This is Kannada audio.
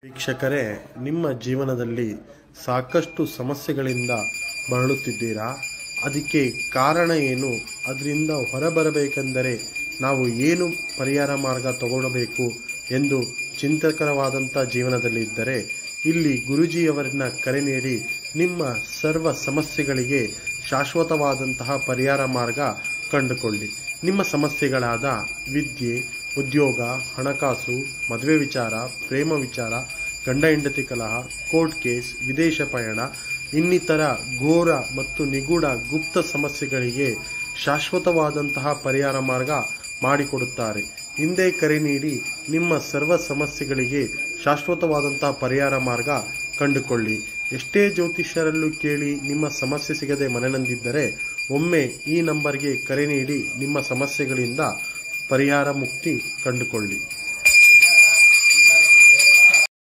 ವೀಕ್ಷಕರೇ, ನಿಮ್ಮ ಜೀವನದಲ್ಲಿ ಸಾಕಷ್ಟು ಸಮಸ್ಯೆಗಳಿಂದ ಬಳಲುತ್ತಿದ್ದೀರಾ? ಅದಕ್ಕೆ ಕಾರಣ ಏನು? ಅದರಿಂದ ಹೊರಬರಬೇಕೆಂದರೆ ನಾವು ಏನು ಪರಿಹಾರ ಮಾರ್ಗ ತಗೊಳ್ಳಬೇಕು ಎಂದು ಚಿಂತಕರವಾದಂಥ ಜೀವನದಲ್ಲಿದ್ದರೆ ಇಲ್ಲಿ ಗುರೂಜಿಯವರನ್ನ ಕರೆ ನೀಡಿ ನಿಮ್ಮ ಸರ್ವ ಸಮಸ್ಯೆಗಳಿಗೆ ಶಾಶ್ವತವಾದಂತಹ ಪರಿಹಾರ ಮಾರ್ಗ ಕಂಡುಕೊಳ್ಳಿ. ನಿಮ್ಮ ಸಮಸ್ಯೆಗಳಾದ ವಿದ್ಯೆ, ಉದ್ಯೋಗ, ಹಣಕಾಸು, ಮದುವೆ ವಿಚಾರ, ಪ್ರೇಮ ವಿಚಾರ, ಗಂಡ ಹೆಂಡತಿ ಕಲಹ, ಕೋರ್ಟ್ ಕೇಸ್, ವಿದೇಶ ಪಯಣ ಇನ್ನಿತರ ಘೋರ ಮತ್ತು ನಿಗೂಢ ಗುಪ್ತ ಸಮಸ್ಯೆಗಳಿಗೆ ಶಾಶ್ವತವಾದಂತಹ ಪರಿಹಾರ ಮಾರ್ಗ ಮಾಡಿಕೊಡುತ್ತಾರೆ. ಹಿಂದೆ ಕರೆ ನೀಡಿ ನಿಮ್ಮ ಸರ್ವ ಸಮಸ್ಯೆಗಳಿಗೆ ಶಾಶ್ವತವಾದಂತಹ ಪರಿಹಾರ ಮಾರ್ಗ ಕಂಡುಕೊಳ್ಳಿ. ಎಷ್ಟೇ ಜ್ಯೋತಿಷ್ಯರಲ್ಲೂ ಕೇಳಿ ನಿಮ್ಮ ಸಮಸ್ಯೆ ಸಿಗದೆ ಮನೆನಂದಿದ್ದರೆ ಒಮ್ಮೆ ಈ ನಂಬರ್ಗೆ ಕರೆ ನೀಡಿ ನಿಮ್ಮ ಸಮಸ್ಯೆಗಳಿಂದ ಪರಿಹಾರ ಮುಕ್ತಿ ಕಂಡುಕೊಳ್ಳಿ.